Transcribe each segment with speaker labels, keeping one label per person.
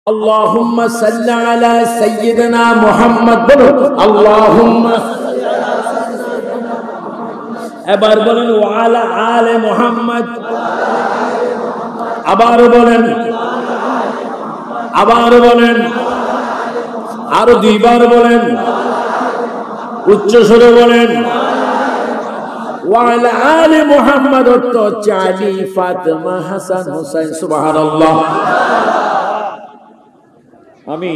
Speaker 1: اللهم صل على سيدنا محمد اللهم এবার বলেন ওয়ালা আলে মুহাম্মদ আবার বলেন আরো দুইবার বলেন উচ্চ স্বরে বলেন ওয়ালা আলে মুহাম্মদ অর্থ হচ্ছে আলী ফাতেমা হাসান হুসাইন সুবহানাল্লাহ। আমি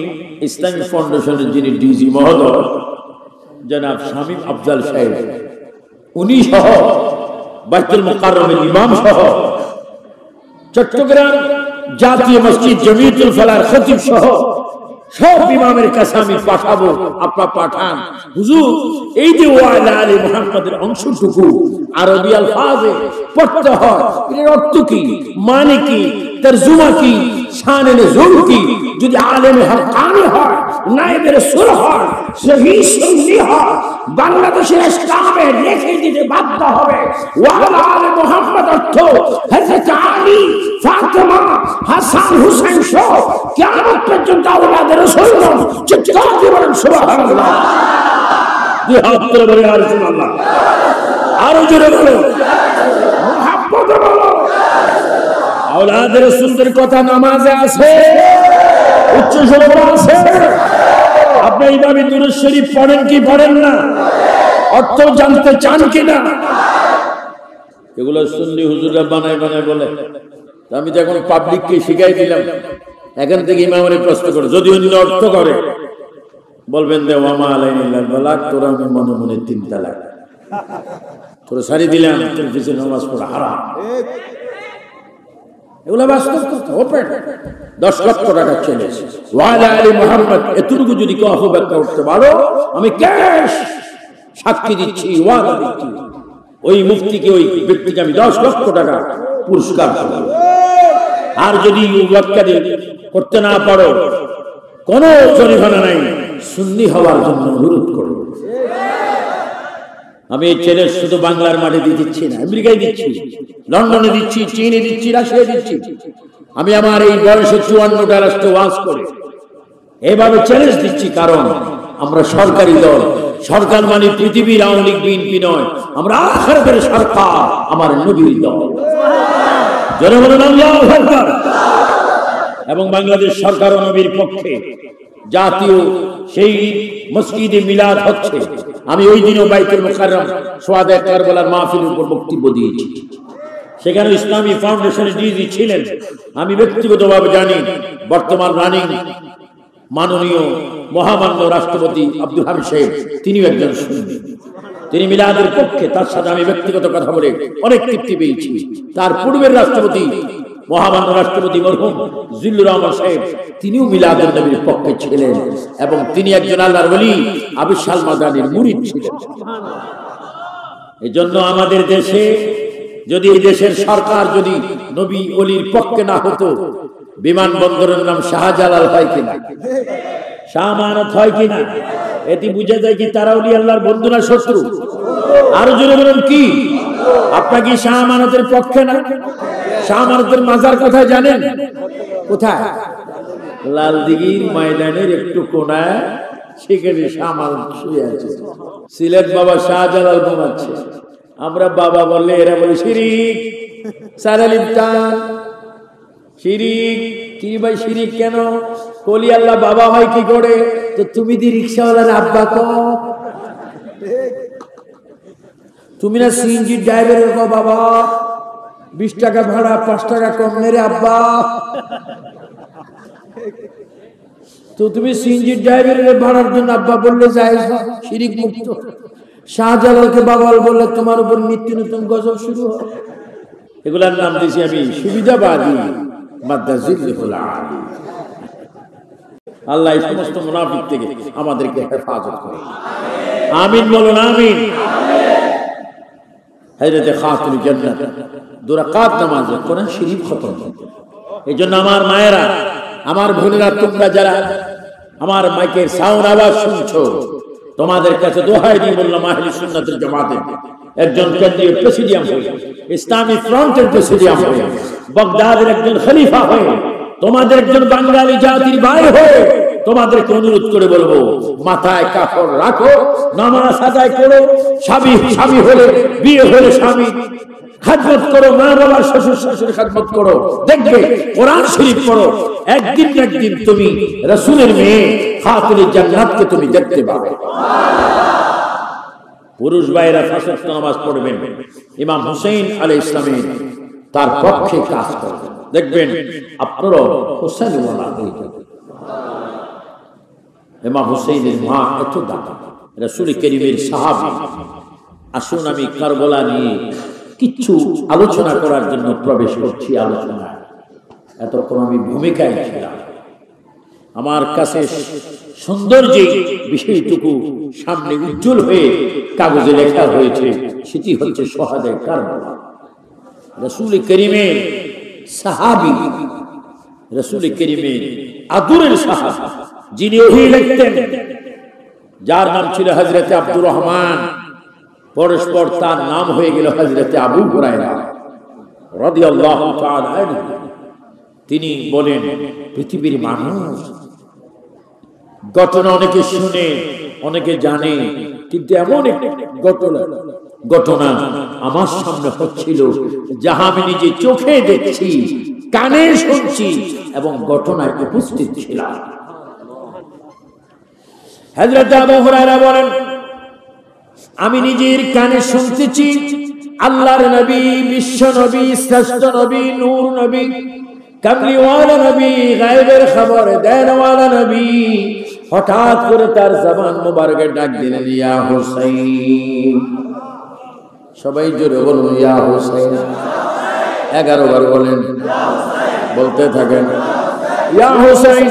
Speaker 1: ইসলামিক ফাউন্ডেশনের যিনি ডিজি মহোদয় জনাব শামীম আফজাল সাহেব উনি সহ বাইতুল মুকাররমের ইমাম সহ চট্টগ্রাম জাতীয় মসজিদ জমিয়তুল ফালাহর খতিব সহ সব ইমামের কাছে আমি পাঠাবো, আপনারা পাঠান। হুজুর এই যে ওয়ালা আলী মুহাম্মাদের অংশটুকু আরবি আলফাজে পড়তে হয়, এর অর্থ কি, মানে কি, তরজমা কি, শানে নজুল কি, যদি আলেমে হক্কানি হয়, নায়েবে রাসূল হয়, সহিহ সুন্নি হয়, বাংলাদেশের ইসলামে রেখে দিতে বাধ্য হবে। ওয়ালা আলী মুহাম্মদ অর্থ হযরত আলী, ফাতেমা, হাসান, হুসাইন সহ কিয়ামত পর্যন্ত আওলাদ রাসূলগণ চিৎকার দিয়ে বলেন সুবহানাল্লাহ। দুই হাত তুলে বলেন ইয়া রাসূলুল্লাহ, আরো জোরে বলো মুহাম্মদ বলো। আওলাদ রাসূলদের কথা নামাজে আছে, উচ্চ স্বরে আছে। আপনি এইভাবে দুরূদ শরীফ পড়েন কি পড়েন না, অর্থ জানতে চান কিনা? এগুলো সুন্নি হুজুররা বানায় বলে। আমি তো এখন পাবলিককে শিখাই দিলাম, এখান থেকে ইমামের প্রশ্ন করে যদি অন্য অর্থ করে বলবেন দে ওয়ামা আলাইহিল বালাগ, তোরা আমি মনে মনে 3 তালাক তোরা সারি দিলাম, তোর পিছনে নামাজ পড়া হারাম। এগুলো বাস্তব কথা। ওপেন 10 লক্ষ টাকা চলে এসেছে। ওয়ালা আলী মুহাম্মদ এতটুকু যদি কেউ অপব্যাখ্যা করতে পারো, আমি ক্যাশ সাক্ষী দিচ্ছি, ওয়াদা দিচ্ছি, ওই মুফতিকে, ওই ব্যক্তিকে আমি 10 লক্ষ টাকা পুরস্কার দেব। আর যদি ব্যাখ্যা করতে না পারো, কোনো জরিমানা নাই, সুন্নি হওয়ার জন্য অনুরোধ করব। আমি এই চ্যালেঞ্জ শুধু বাংলার মাঠে দিচ্ছি না, আমেরিকায় দিচ্ছি, লন্ডনে দিচ্ছি, চীনে দিচ্ছি, রাশিয়ায় দিচ্ছি। আমি আমার এই বয়সে 54টা রাষ্ট্রে ওয়াজ করে এভাবে চ্যালেঞ্জ দিচ্ছি, কারণ আমরা সরকারি দল। সরকার মানে পৃথিবীর আওয়ামী লীগ বিএনপি নয়, আমরা আখিরাতের সরকার, আমার নবীর দল। জোরে বলুন আল্লাহু আকবার। এবং বাংলাদেশ সরকার ও নবীর পক্ষে জাতীয় সেই মসজিদে মিলাদ হচ্ছে। আমি ওই দিনও বাইতুল মুকাররম সোহাদায়ে কারবালার মাহফিলের উপর বক্তব্য দিয়েছি। সেখানে ইসলামী ফাউন্ডেশনের ডিজি ছিলেন। আমি ব্যক্তিগতভাবে জানি বর্তমান রানিং মাননীয় মহামান্য রাষ্ট্রপতি আব্দুল হামিদ সাহেব, তিনিও একজন সুন্নি, তিনি মিলাদের পক্ষে। তার সাথে আমি ব্যক্তিগত কথা বলে অনেক তৃপ্তি পেয়েছি। তার পূর্বের রাষ্ট্রপতি মহামান্য রাষ্ট্রপতি মরহুম জিল্লুর রহমান সাহেব, তিনিও মিলাদুন নবীর পক্ষে ছিলেন এবং তিনি একজন আল্লাহর ওলি, আবু শাল মাদানির মুরিদ ছিলেন। এজন্য আমাদের দেশে যদি এই দেশের সরকার যদি নবী ওলির পক্ষে না হতো, বিমানবন্দরের নাম শাহজালাল হয় কিনা, শাহ আমানত হয় কিনা, এটি বুঝা যায় কি তারা ওলি আল্লাহর বন্ধু না শত্রু? আরো জোরে বলেন কি আপনারা কি শাহ আমানতের পক্ষে না? শাহ আমানতের মাজার কোথায় জানেন? কোথায়? লালদিঘির ময়দানের একটু কোনায়, সেখানে শাহ আমানত শুয়ে আছে। সিলেট বাবা শাহজালাল ঘুমাচ্ছে। আমরা বাবা বললে এরা বলে শিরিক, সারালিপ্তান শিরিক। কি ভাই শিরিক কেন? কলি আল্লাহ বাবা হয় কি করে? তো তুমি দি রিকশাওয়ালার আব্বা কো, তুমি না সিএনজি ড্রাইভারের কো বাবা, 20 টাকা ভাড়া 5 টাকা কম মেরে আব্বা। তো তুমি সিএনজি ড্রাইভারের ভাড়ার জন্য আব্বা বললে যায় শিরিক মুক্ত। শাহজালালকে বাবা বললে তোমার উপর নিত্য নতুন গজব শুরু হয়। এগুলার নাম দিয়েছি আমি সুবিধাবাদী মাদ্দাজিল্লাহুল আলী। আল্লাহ এই সমস্ত মুনাফিক থেকে আমাদেরকে হেফাজত করে। আমিন বলুন আমিন। হযরত খাতুন জান্নাত 2 রাকাত নামাজ কোরআন শরীফ খতম। এইজন্য আমার মায়েরা, আমার বোনেরা, তোমরা যারা আমার মাইকের সাউন্ড আওয়াজ শুনছো, তোমাদের কাছে দোহাই দিয়ে বললাম, আহলে সুন্নাতুল জামাতের একজন কেন্দ্রীয় প্রেসিডিয়াম হয়ে, ইসলামী ফ্রন্টের প্রেসিডিয়াম হয়ে, বাগদাদের একজন খলিফা হয়ে তোমাদের একজন বাঙালি জাতির ভাই হয়ে তোমাদেরকে অনুরোধ করে বলবো, মাথায় কাপড় রাখো, নামাজ আদায় করো, স্বামী হলে বিয়ে হলে স্বামী খাদমত করো, মা বাবার শ্বশুর শাশুড়ি খাদমত করো। দেখবে কোরআন শরীফ পড়ো, একদিন না একদিন তুমি রাসূলের মেয়ে খাতুনে জান্নাতকে তুমি দেখতে পাবে। পুরুষ ভাইরা পাঁচ ওয়াক্ত নামাজ পড়বেন, ইমাম হুসাইন আলাইহিস সালামের তার পক্ষে কাজ করবেন, দেখবেন আপনারা হুসাইনওয়ালা হয়ে যাবেন। ইমাম হুসাইনের মা এত দাতা, রাসূল কারীমের সাহাবী। আসুন আমি কারবালা নিয়ে কিছু আলোচনা করার জন্য প্রবেশ করছি আলোচনায়। এতক্ষণ আমি ভূমিকায় ছিলাম, আমার কাছে সুন্দর যে বিষয়টুকু সামনে উজ্জ্বল হয়ে কাগজে লেখা হয়েছে সেটি হচ্ছে শহাদায়ে কারবালা। রাসূল কারীমের সাহাবী, রাসূল কারীমের আদরের সাহাবী, যিনি ওহী লিখতেন, যার নাম ছিল হযরত আব্দুর রহমান, পরস্পর তার নাম হয়ে গেল হযরত আবু হুরায়রা রাদিয়াল্লাহু তাআলা আনহু। তিনি বলেন, পৃথিবীর মানুষ ঘটনা অনেকে শুনে অনেকে জানে, কিন্তু এমন একটি ঘটনা আমার সামনে হচ্ছিল যাহা আমি নিজে চোখে দেখছি, কানে শুনছি এবং ঘটনায় উপস্থিত ছিলাম। হযরত আবু হুরায়রা বলেন, আমি নিজের কানে শুনতেছি আল্লাহর নবী, বিশ্ব নবী, শ্রেষ্ঠ নবী, নূর নবী, কামলিওয়ালা নবী, গায়েবের খবর দেনওয়ালা নবী হঠাৎ করে তার জবান মুবারকে ডাক দিলেন, ইয়া হুসাইন। সবাই জোরে বলুন, ইয়া হুসাইন। 11 বার বলেন, বলতে থাকেন, ইয়া হুসাইন,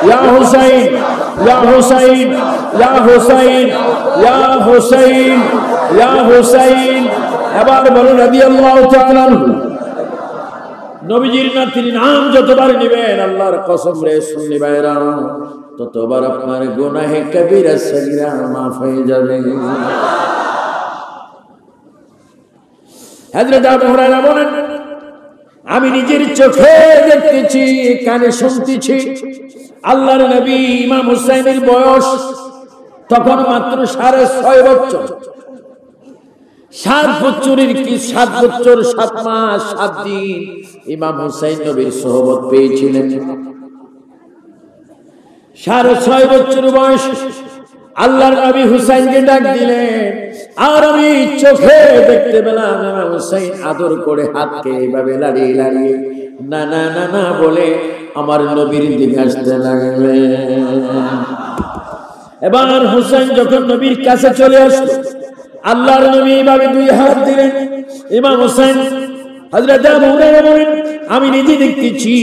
Speaker 1: ইয়া হুসাইন, ইয়া হুসাইন, ইয়া হুসাইন, ইয়া হুসাইন, ইয়া হুসাইন। এবার বলুন রাদিয়াল্লাহু তাআলা আনহু। নবীজির নাতির নাম যতবার নেবেন, আল্লাহর কসম রে শুনলি ভাইরা, ততবার আপনার গুনাহে কবিরা সগীরা মাফ হয়ে যাবে। হযরত আবু হুরায়রা বলেন, আমি নিজের চোখে দেখতেছি, কানে শুনতেছি আল্লাহর নবী ইমাম হুসাইনের বয়স তখন মাত্র 6.5 বছর। 7 বছরের কি 7 বছর 7 মাস 7 দিন ইমাম হুসাইন নবীর সোহবত পেয়েছিলেন। 6.5 বছর বয়স আল্লাহর নবী হুসাইনকে ডাক দিলেন, আর আমি চোখে দেখতে পেলাম ইমাম হুসাইন আদর করে হাতকে এইভাবে লাড়িয়ে লাড়িয়ে না না না না বলে আমার নবীর দিকে আসতে লাগলেন। এবার হুসাইন যখন নবীর কাছে চলে আসলো, আল্লাহর নবী এইভাবে 2 হাত দিলেন। ইমাম হুসাইন হযরত আবু হুরায়রা বলেন, আমি নিজে দেখতেছি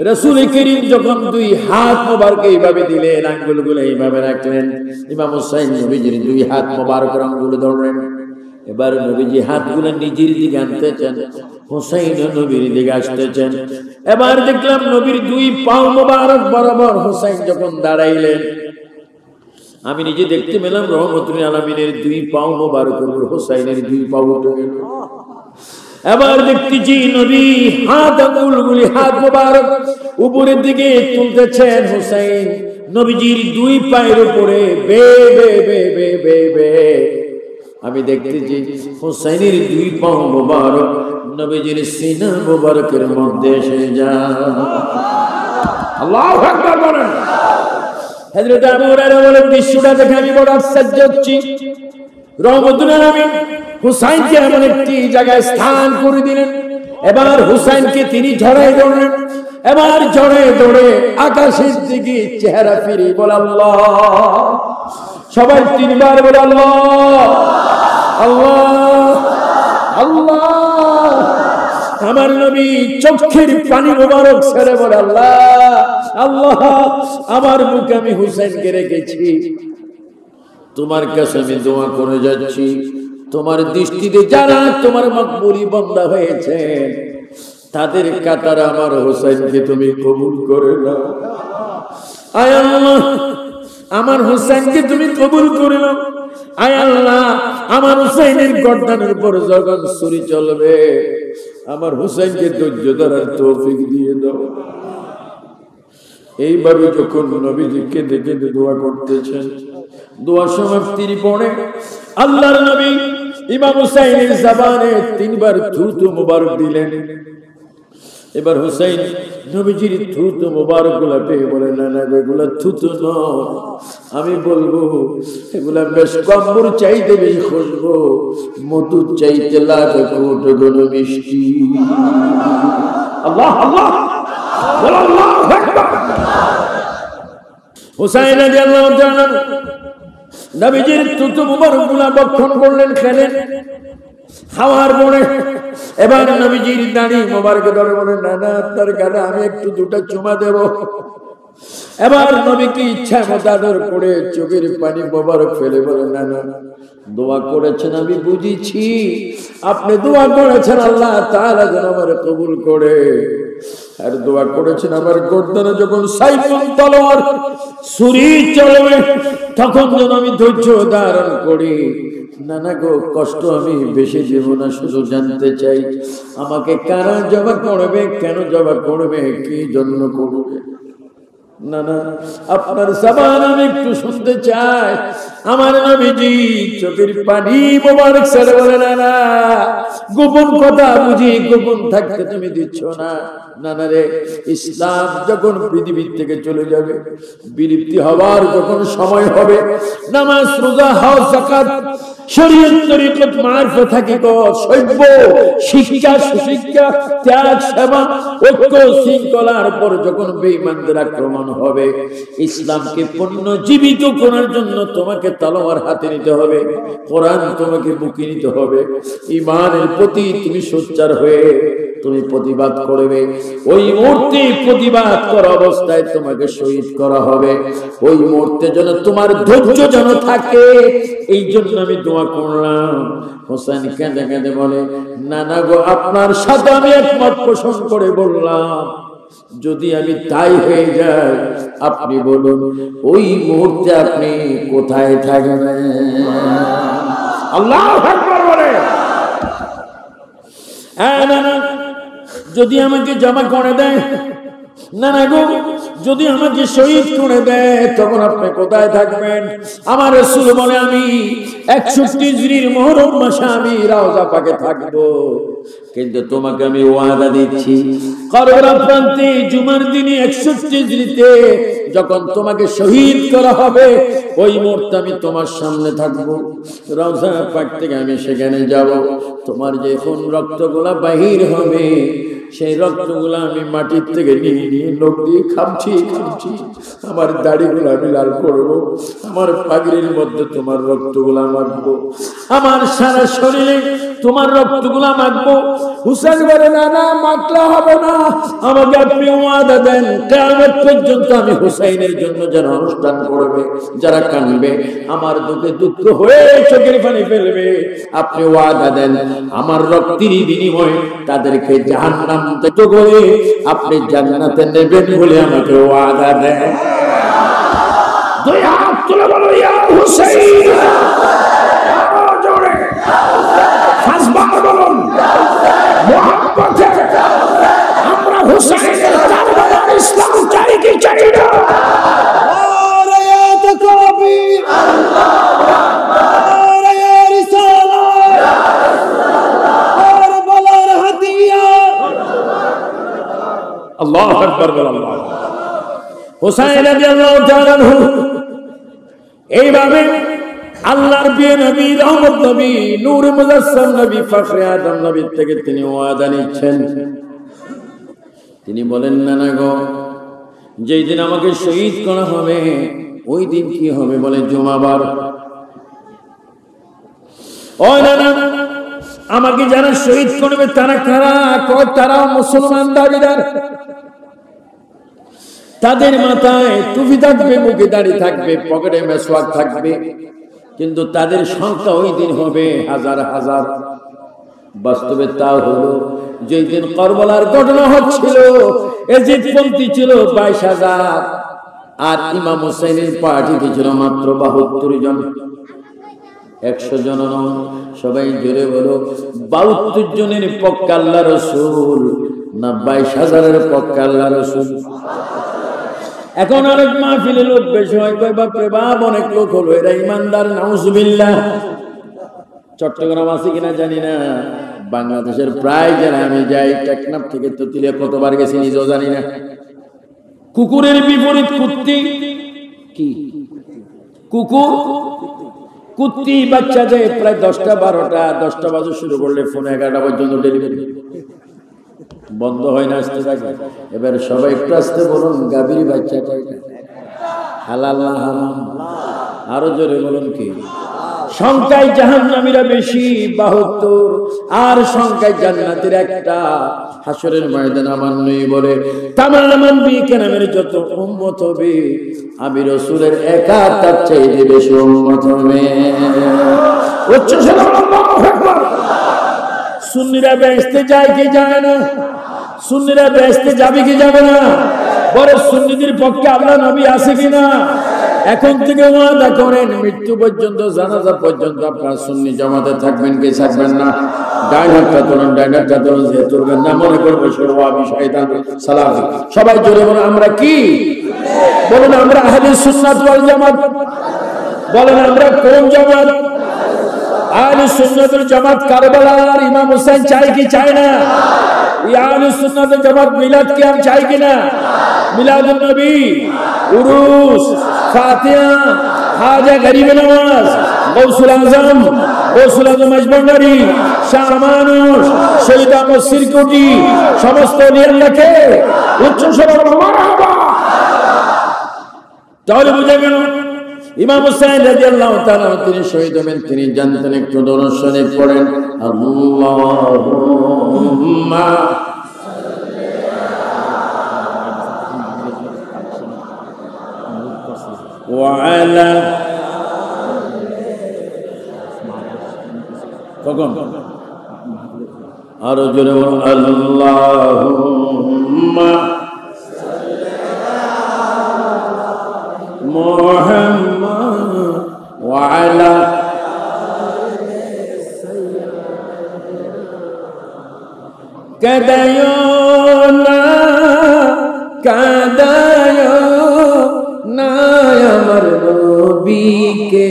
Speaker 1: রাসূল করিম যখন 2 হাত মোবারক এইভাবে দিলেন, আঙ্গুলগুলো এইভাবে রাখলেন, ইমাম হুসাইন নবীজির 2 হাত মোবারকের আঙ্গুল ধরলেন। এবার নবীজি হাতগুলো নিজের দিকে আনতেছেন, হুসাইন নবীর দিকে আসতেছেন। এবার দেখলাম নবীর 2 পাও মোবারক বরাবর হুসাইন যখন দাঁড়াইলেন, আমি নিজে দেখতে পেলাম রহমতুল আলামিনের 2 পাও মোবারক উপর হুসাইনের 2 পাও উঠে গেল। এবার দেখতেছি নবী হাত আঙ্গুলগুলি হাত মোবারক উপরের দিকে তুলতেছেন। হুসাইন নবীজির 2 পায়ের উপরে বে বে বে বে বে বে আমি দেখতেছি হুসাইনের 2 পাও মোবারক নবীজির সিনা মোবারকের মধ্যে এসে যায়। আল্লাহু আকবার বলেন। হযরত আবু হুরায়রা বলেন, দৃশ্যটা দেখে আমি বড় আশ্চর্য হচ্ছি। রহমতুল আলামিন হুসাইনকে এমন একটি জায়গায় স্থান করে দিলেন। এবার হুসাইনকে তিনি ঝড়াই ধরলেন। এবার ঝড়ে ধরে আকাশের দিকে চেহারা ফিরে বলে আল্লাহ। সবাই 3 বার বলে আল্লাহ আল্লাহ আল্লাহ। আমার নবী চোখের পানি মোবারক ছেড়ে বলে আল্লাহ আল্লাহ, আমার মুখে আমি হুসাইনকে রেখেছি, তোমার কাছে আমি দোয়া করে যাচ্ছি, তোমার দৃষ্টিতে যারা তোমার মকবুলি বান্দা হয়েছে তাদের কাতারে আমার হুসাইনকে তুমি কবুল করে নাও। আয় আল্লাহ, আমার হুসাইনকে তুমি কবুল করে নাও। আয় আল্লাহ, আমার হুসাইনের গর্দানের উপর যখন ছুরি চলবে, আমার হুসাইনকে ধৈর্য ধরার তৌফিক দিয়ে দাও। এইভাবে যখন নবীজি কেঁদে কেঁদে দোয়া করতেছেন, দোয়া সমাপ্তির পরে আল্লাহর নবী ইমাম হুসাইনের জবানে 3 বার থুতু মুবারক দিলেন। এবার হুসাইন নবীজির থুতু মুবারক গুলা পেয়ে বলে, না না, এগুলা থুতু নয়, আমি বলবো এগুলা বেশ কম্বর চাইতে বেশি খুশবু, মধুর চাইতে লাখ কোট গুণ মিষ্টি। আল্লাহ আল্লাহ আল্লাহু আকবার। হুসাইন রাদিয়াল্লাহু তাআলা নবীজির থুতু মুবারক গুলা বক্ষণ করলেন, খেলেন। খাওয়ার পরে এবার নবীজির দাড়ি মোবারক ধরে বলে, না না, আপনার গালে আমি একটু 2টা চুমা দেব। এবার নবীকে ইচ্ছা মতো আদর করে চোখের পানি মোবারক ফেলে বলে, না না, দোয়া করেছেন আমি বুঝেছি, আপনি দোয়া করেছেন আল্লাহ তাআলা যেন আমার কবুল করে, আর দোয়া করেছেন আমার গর্দানে যখন সাইফুল তলোয়ার ছুরি চলবে তখন যেন আমি ধৈর্য ধারণ করি। না না গো, কষ্ট আমি বেশি দেব না, শুধু জানতে চাই আমাকে কারা জবাব করবে, কেন জবাব করবে, কি জন্য করবে? না না, আপনার জবান আমি একটু শুনতে চাই। আমার নবীজি চোখের পানি মোবারক ছেড়ে বলে, না না, গোপন কথা বুঝি গোপন থাকতে তুমি দিচ্ছ না। না না রে, ইসলাম যখন পৃথিবী থেকে চলে যাবে, বিলুপ্তি হওয়ার যখন সময় হবে, নামাজ রোজা হজ যাকাত শরীয়ত তরিকত মারফত হাকিকত সভ্য শিক্ষা সুশিক্ষা ত্যাগ সেবা ঐক্য শৃঙ্খলার পর যখন বেঈমানদের আক্রমণ হবে, ইসলামকে পুনর্জীবিত করার জন্য তোমাকে তলোয়ার হাতে নিতে হবে, কোরআন তোমাকে বুকে নিতে হবে, ঈমানের প্রতি তুমি সোচ্চার হয়ে তুমি প্রতিবাদ করবে। ওই মুহূর্তে প্রতিবাদ করা অবস্থায় তোমাকে শহীদ করা হবে। ওই মুহূর্তে যেন তোমার ধৈর্য যেন থাকে, এই জন্য আমি দোয়া করলাম। হোসেন কেঁদে কেঁদে বলে, না না গো, আপনার সাথে আমি একমত পোষণ করে বললাম, যদি আমি তাই হয়ে যাই, আপনি বলুন ওই মুহূর্তে আপনি কোথায় থাকবেন? আল্লাহু আকবার বলে। না না, যদি আমাকে জমা করে দেয়, না না গো, যদি আমাকে শহীদ করে দেয়, তখন আপনি কোথায় থাকবেন? আমার রাসূল বলে, আমি 61 হিজরির মুহররম মাসে আমি রওজা পাকে থাকবো, কিন্তু তোমাকে আমি ওয়াদা দিচ্ছি, কারবালা প্রান্তে জুমার দিনে 61 হিজরিতে যখন তোমাকে শহীদ করা হবে, ওই মুহূর্তে আমি তোমার সামনে থাকবো, রওজা পাক থেকে আমি সেখানে যাব। তোমার যে খুন রক্তগুলা বাহির হবে, সেই রক্তগুলা আমি মাটির থেকে নিয়ে নিয়ে লোক দিয়ে খামছি, আমার দাড়িগুলো আমি লাল করবো, আমার পাগড়ির মধ্যে তোমার রক্তগুলা মাখবো, আমার সারা শরীরে তোমার রক্তগুলা মাখবো। হুসেন বলে, না না, মাখলে হবে না, আমাকে আপনি ওয়াদা দেন, কিয়ামত পর্যন্ত আমি হুসাইনের জন্য যেন অনুষ্ঠান করবে, যারা কাঁদবে আমার দুঃখে দুঃখ হয়ে চোখের পানি ফেলবে, আপনি ওয়াদা দেন আমার রক্তের বিনিময়ে তাদেরকে জাহান্নাম থেকে করে আপনি জান্নাতে নেবেন বলে আমাকে ওয়াদা দেন। দয়া করে বলো, ইয়া হুসাইন, জোরে ফাসবার বলুন, মুহাম্মদে আমরা হুসাইনের কারবালার ইসলাম চাই কি চাই না? নারায়ে তাকবীর, আল্লাহু আকবার, নারায়ে রিসালাত, ইয়া রাসূলুল্লাহ, কারবালার হাতিয়ার, আল্লাহু আকবার বল। আল্লাহ হুসাইন রাদিয়াল্লাহু তাআলা আনহু এইভাবে আল্লাহর প্রিয় নবী, রহমত নবী, নূর মুজাসসাম নবী, ফখরে আদম নবী থেকে তিনি ওয়াদা নিচ্ছেন। তিনি বলেন, না না গো, যেই দিন আমাকে শহীদ করা হবে, ওই দিন কি হবে? বলে জুমাবার। ও না না, আমাকে যারা শহীদ করবে তারা কারা? তারা মুসলমান দাবিদার, তাদের মাথায় টুপি থাকবে, মুখে দাড়ি থাকবে, পকেটে মেসওয়াক থাকবে, কিন্তু তাদের সংখ্যা ওই দিন হবে হাজার হাজার। বাস্তবে তা হলো, যেই দিন কারবালার ঘটনা হচ্ছিল, এজিদপন্থী ছিল 22,000, আর ইমাম হুসাইনের পার্টিতে ছিল মাত্র 72 জন। 100 জন নন, সবাই জোরে বলো 72 জনের পক্ষে আল্লাহ রাসূল না 22,000-এর পক্ষে আল্লাহ রাসূল। এখন আরেক মাহফিলে লোক বেশি হয়, কয় বাপরে বাপ অনেক লোক হলো, এরা ইমানদার, নাউজুবিল্লাহ। চট্টগ্রাম আছে কিনা জানি না, বাংলাদেশের প্রায় যারা আমি যাই, টেকনাফ থেকে তেতুলিয়া কতবার গেছি নিজেও জানি না। কুকুরের বিপরীত কুত্তি, কি কুকুর কুত্তি বাচ্চা দেয় প্রায় 10টা 12টা, 10টা বাজে শুরু করলে ফোন 11টা পর্যন্ত ডেলিভারি বন্ধ হয় না, আসতে থাকে। এবার সবাই একটু আসতে বলুন, গাভীর বাচ্চা কয়টা, হালাল না হারাম? আরো জোরে বলুন। কি সংখ্যায় জাহান্নামীরা বেশি 72, আর সংখ্যায় জান্নাতের একটা। হাসরের ময়দান আমার নই বলে তামাম বিকেরামের যত উম্মত হবে, আমি রাসূলের একা তার চাইতে বেশি উম্মত হবে। উচ্চ স্বরে আল্লাহু আকবার। সুন্নিরা বেহেশতে যায় কি যায় না? সুন্নিরা বেহেশতে যাবে কি যাবে না? বড় সুন্নিদের পক্ষে আল্লাহ নবী আছে কিনা? এখন থেকে ওয়াদা করেন, মৃত্যু পর্যন্ত, জানাজা পর্যন্ত আপনারা সুন্নি জামাতে থাকবেন কি থাকবেন না? ডান হাতটা তোলেন, ডান হাতটা তোলেন, যে তুলবেন না মনে করবো ওয়াহাবি শয়তান সালাফি। সবাই জোরে বলেন আমরা কি? বলেন আমরা আহলে সুন্নাত ওয়াল জামাত। বলেন আমরা কোন জামাত? আহলে সুন্নাত ওয়াল জামাত কারবালার ইমাম হোসেন চাই কি চায় না? আহলে সুন্নাত ওয়াল জামাত মিলাদ কিয়াম চাই কিনা? মিলাদুন নবী, উরুস, ফাতিহা, খাজা গরিব নওয়াজ, গৌসুল আজম আজমন্ডারি, শাহ মানুষ, শহীদ আহমদ সিরকুটি, সমস্ত নিয়াল্লাহকে উচ্চ স্বরে মারহাবা। তাহলে বুঝা গেল ইমাম হুসাইন রাদিয়াল্লাহু তাআলা তিনি শহীদ হবেন, তিনি জানতেন। একটু দরুদ শরীফ পড়েন, আল্লাহুম্মা ওয়ালা কখন আরো জোরে বলুন, আল্লাহুম্মা মুহাম্মাদ ওয়ালা কাদায়ো না কাদায়ো না আমার নবীকে।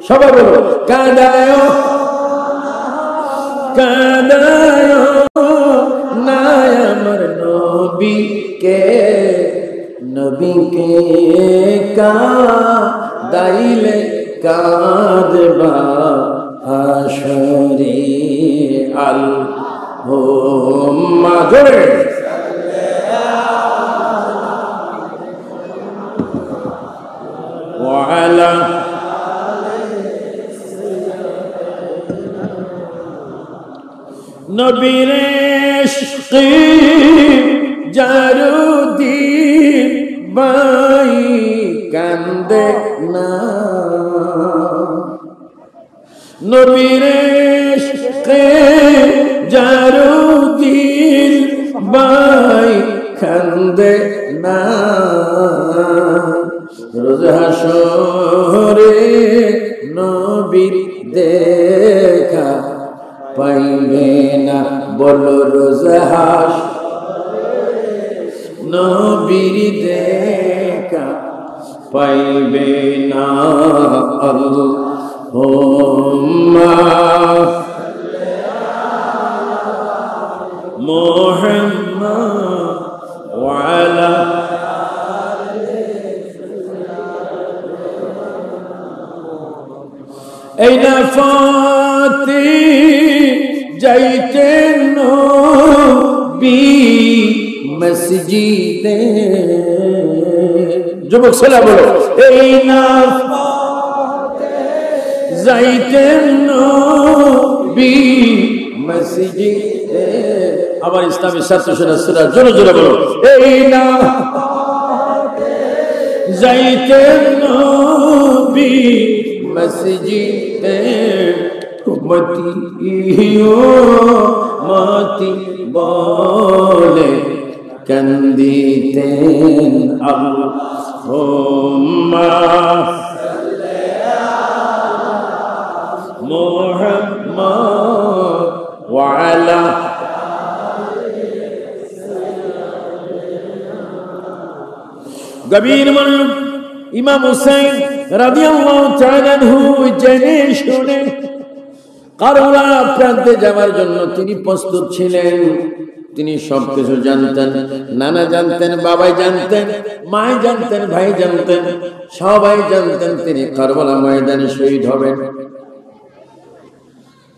Speaker 1: সবাই বলো কাদায়ো কাদায়ো না আমার নবীকে। নবীকে কাদাইলে কাঁদবা হাসরে আল্লাহুম্মা জোরে ওয়ালা নবীর ইশকে জারুদি বাই কান্দে না। নবীর ইশকে জারুদি বাই কান্দে না। রোজ হাসরে নবীর দেখা পাইবে না। বলো রোজ হাসরে নবীর দেখা পাইবে না। আল্লাহুম্মা মুহাম্মাদ ওয়ালা এই নাফাতে যাইতেন নবী মসজিদে। যুবক ছেলে বলো এই নাফাতে যাইতেন নবী মসজিদে। আবার ইসলামী ছাত্র সূরা জোরে জোরে বলো এই নাফাতে যাইতেন নবী মসজিদে। মতি বলে কান্দিতেন আল্লাহুম্মা সাল্লি আলা মুহাম্মাদ ওয়া আলা গভীর মনোযোগ। ইমাম হুসাইন রাদিয়াল্লাহু তাআলা আনহু জেনে শুনে কারবালা প্রান্তে যাওয়ার জন্য তিনি প্রস্তুত ছিলেন। তিনি সবকিছু জানতেন, নানা জানতেন, বাবাই জানতেন, মাই জানতেন, ভাই জানতেন, সবাই জানতেন তিনি কারবালা ময়দানে শহীদ হবেন।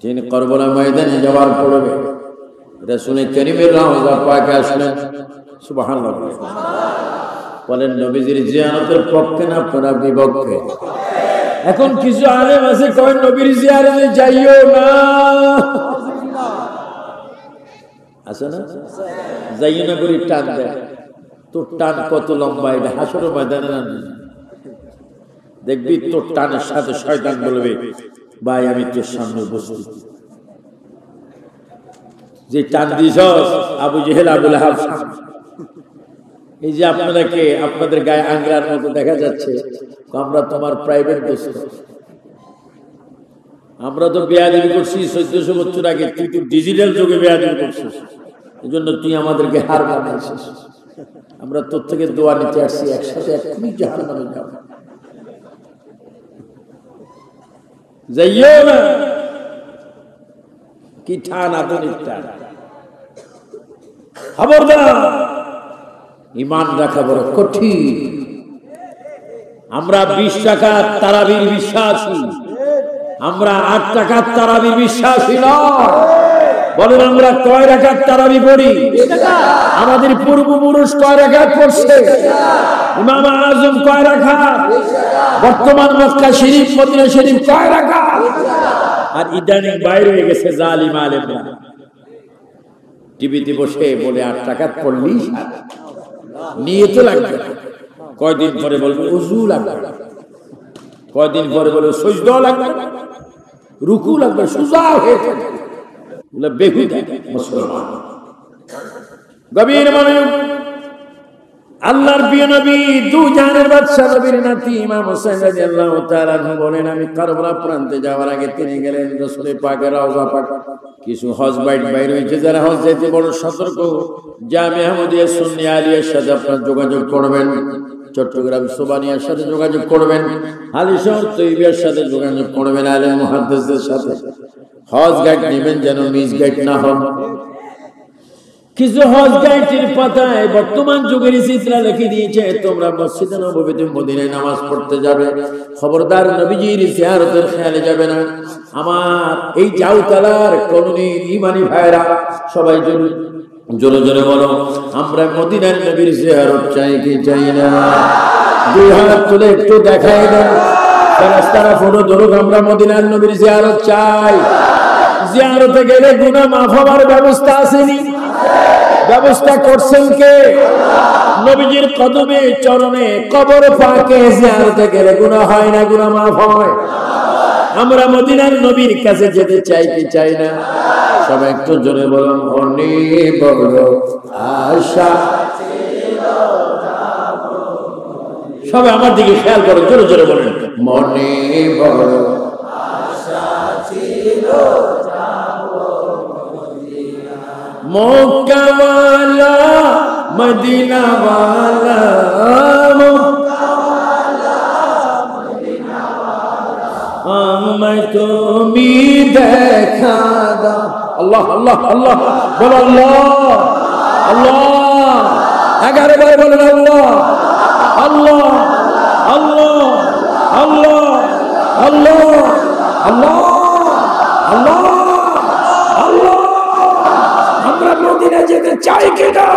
Speaker 1: তিনি কারবালা ময়দানে যাওয়ার পূর্বে রাসূল কারীমের রওজা পাকে আসলেন। সুবহানাল্লাহ বলেন, নবীজির জিয়ারতের পক্ষে না আপনারা বিপক্ষে? এখন কিছু আলেম আছে কয় নবীর জিয়ারতে যাইও না, আছে না? যাইও না করে টান দেয়। তোর টান কত লম্বা, এটা হাসরের ময়দানে না দেখবি তোর টানের সাথে শয়তান বলবে, ভাই আমি তোর সামনে উপস্থিত। যে টান দিছস আবু জেহেল, আবু লাহাব, এই যে আপনাদেরকে আপনাদের গায়ে আংরার মতো দেখা যাচ্ছে, আমরা তোমার প্রাইভেট দোস্ত। আমরা তো বেয়াদবি করছি 1400 বছর আগে, তুই তো ডিজিটাল যুগে বেয়াদবি করছিস, এই জন্য তুই আমাদেরকে হার বানাইছিস। আমরা তোর থেকে দোয়া নিতে আসছি, একসাথে এক্ষুনি জাহান্নামে যাব। যাইও না, কি ঠান আধুনিক টান। খবরদার, ইমান রাখা বড় কঠিন। আমরা 20 টাকার তারাবির বিশ্বাসী, আমরা 8 টাকার তারাবির বিশ্বাসী নয়। বলেন আমরা কয় রাকাত তারাবি পড়ি? আমাদের পূর্বপুরুষ কয় রাকাত পড়ছে? ইমাম আজম কয় রাকাত? বর্তমান মক্কা শরীফ, মদিনা শরীফ কয় রাকাত? আর ইদানিং বাইরে হয়ে গেছে জালিম আলেমরা, টিভিতে বসে বলে 8 টাকাত পড়লি নিয়ত লাগবে, কয়দিন পরে বলবে ওযু লাগবে, কয়দিন পরে বলবে সিজদা লাগবে, রুকু লাগবে, সুজা হয়ে যাবে। বলে বেহুদা মুসলমান। গভীর মনোযোগ। আল্লাহর প্রিয় নবী, দু জাহানের বাদশা নবীর নাতি ইমাম হোসেন রাদিয়াল্লাহু তাআলা বলেন, আমি কারবালা প্রান্তে যাওয়ার আগে তিনি গেলেন রাসূল পাকের রওজা পাক। কিছু হজ বাইট বাইর হয়েছে, যারা হজ যেতে বড় সতর্ক। জামিয়া আহমদিয়া সুন্নি আলিয়ার সাথে আপনারা যোগাযোগ করবেন, চট্টগ্রাম সোবানিয়ার সাথে যোগাযোগ করবেন, হালিশহর তৈয়বিয়ার সাথে যোগাযোগ করবেন, আলেম মুহাদ্দিসদের সাথে। হজ গাইড নেবেন যেন মিস গাইড না হন। কিছু হজ গাইডের পাতায় বর্তমান যুগের চিত্র লিখে দিয়েছে, তোমরা মসজিদে নববীতে মদিনায় নামাজ পড়তে যাবে, খবরদার নবীজির জিয়ারতের খেয়ালে যাবে না। আমার এই জাউতালার কলোনি ইমানি ভাইরা সবাই জোরে জোরে বলো, আমরা মদিনার নবীর জিয়ারত চাই কি চাই না? দুই হাত তুলে একটু দেখাই দেন, ফেরেশতারা ফটো ধরুক, আমরা মদিনার নবীর জিয়ারত চাই। জিয়ারতে গেলে গুনাহ মাফ হওয়ার ব্যবস্থা আসেনি? ব্যবস্থা করছেন কে? নবীজির কদমে চরণে কবর পাকে জিয়ারতে গেলে গুনাহ হয় না, গুনাহ মাফ হয়। আমরা মদিনার নবীর কাছে যেতে চাই কি চাই না? সবাই একটু জোরে বলুন, মনে বড় আশা। সবাই আমার দিকে খেয়াল করো, জোরে জোরে বলেন, মনে বড় আশা ছিল মক্কা ওয়ালা মদিনা ওয়ালা, আমায় তুমি দেখা দাও। আল্লাহ আল্লাহ আল্লাহ বল, আল্লাহ আল্লাহ, 11 বার বলেন আল্লাহ আল্লাহ আল্লাহ আল্লাহ আল্লাহ আল্লাহ আল্লাহ আল্লাহ। আমরা মদিনা যেতে চাই কিনা?